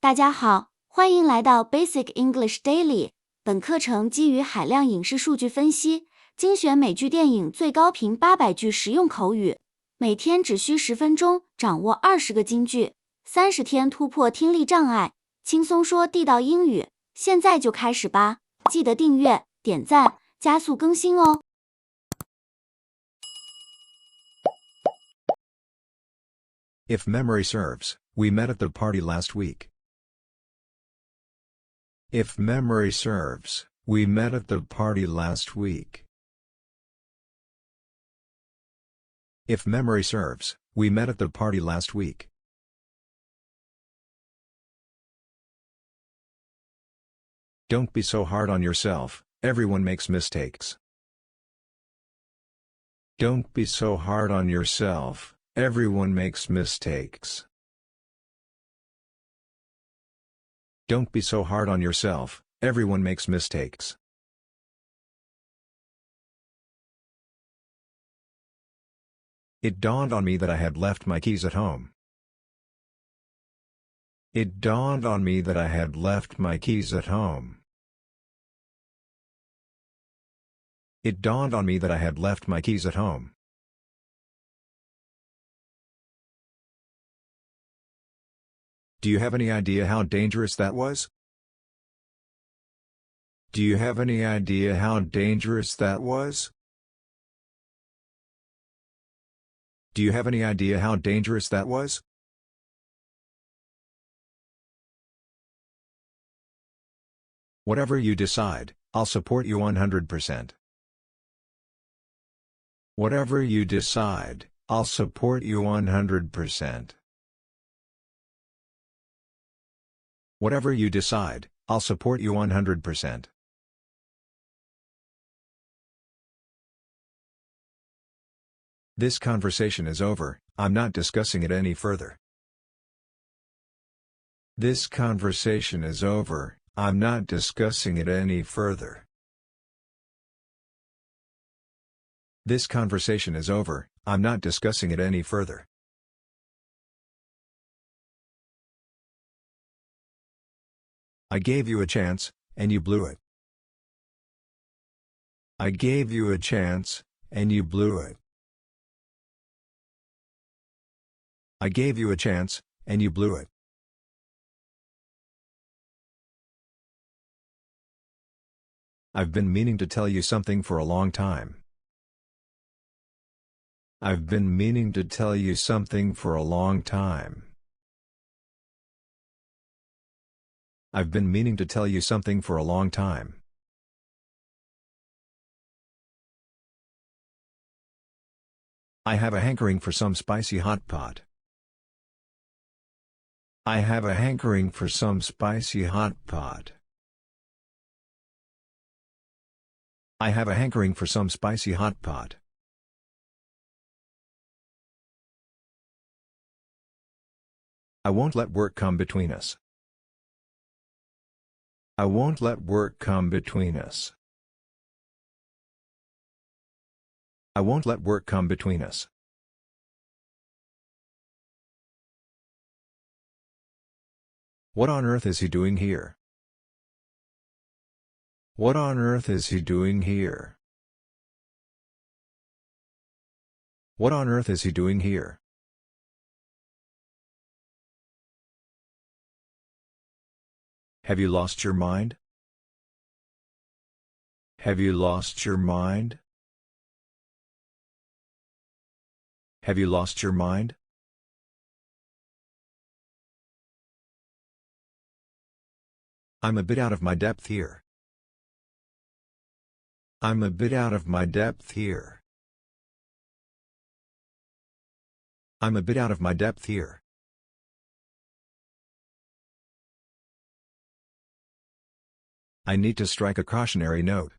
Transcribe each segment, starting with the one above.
大家好，欢迎来到 Basic English Daily。本课程基于海量影视数据分析，精选美剧电影最高频800句实用口语，每天只需10分钟，掌握20个金句，30天突破听力障碍，轻松说地道英语。现在就开始吧，记得订阅、点赞，加速更新哦。If memory serves, we met at the party last week. If memory serves, we met at the party last week. If memory serves, we met at the party last week. Don't be so hard on yourself, everyone makes mistakes. Don't be so hard on yourself, everyone makes mistakes. Don't be so hard on yourself, everyone makes mistakes. It dawned on me that I had left my keys at home. It dawned on me that I had left my keys at home. It dawned on me that I had left my keys at home. Do you have any idea how dangerous that was? Do you have any idea how dangerous that was? Do you have any idea how dangerous that was? Whatever you decide, I'll support you 100%. Whatever you decide, I'll support you 100%. Whatever you decide, I'll support you 100%. This conversation is over, I'm not discussing it any further. This conversation is over, I'm not discussing it any further. This conversation is over, I'm not discussing it any further. I gave you a chance, and you blew it. I gave you a chance, and you blew it. I gave you a chance, and you blew it. I've been meaning to tell you something for a long time. I've been meaning to tell you something for a long time. I've been meaning to tell you something for a long time. I have a hankering for some spicy hot pot. I have a hankering for some spicy hot pot. I have a hankering for some spicy hot pot. I won't let work come between us. I won't let work come between us. I won't let work come between us. What on earth is he doing here? What on earth is he doing here? What on earth is he doing here? Have you lost your mind? Have you lost your mind? Have you lost your mind? I'm a bit out of my depth here. I'm a bit out of my depth here. I'm a bit out of my depth here. I need to strike a cautionary note.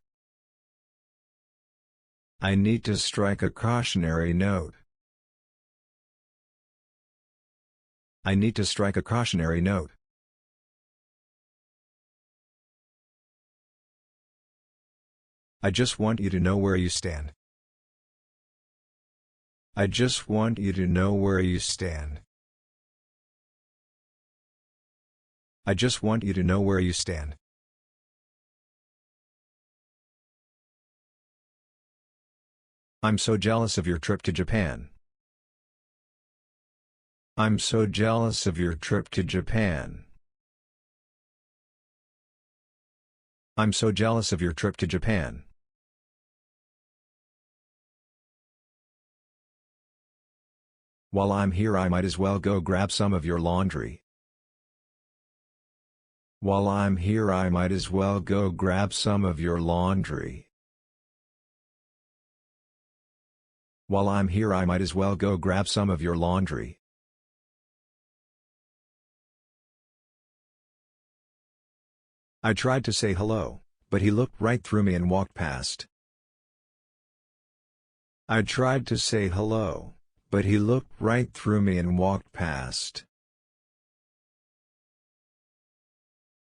I need to strike a cautionary note. I need to strike a cautionary note. I just want you to know where you stand. I just want you to know where you stand. I just want you to know where you stand. I'm so jealous of your trip to Japan. I'm so jealous of your trip to Japan. I'm so jealous of your trip to Japan. While I'm here, I might as well go grab some of your laundry. While I'm here, I might as well go grab some of your laundry. While I'm here, I might as well go grab some of your laundry. I tried to say hello, but he looked right through me and walked past. I tried to say hello, but he looked right through me and walked past.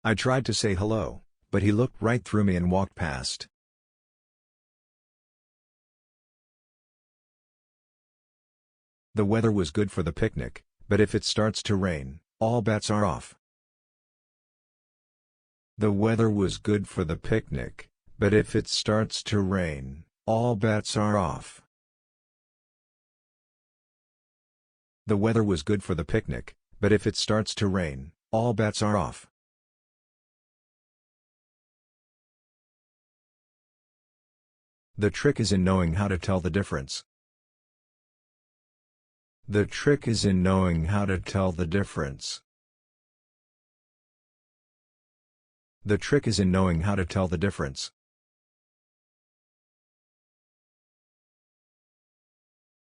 I tried to say hello, but he looked right through me and walked past. The weather was good for the picnic, but if it starts to rain, all bets are off. The weather was good for the picnic, but if it starts to rain, all bets are off. The weather was good for the picnic, but if it starts to rain, all bets are off. The trick is in knowing how to tell the difference. The trick is in knowing how to tell the difference. The trick is in knowing how to tell the difference.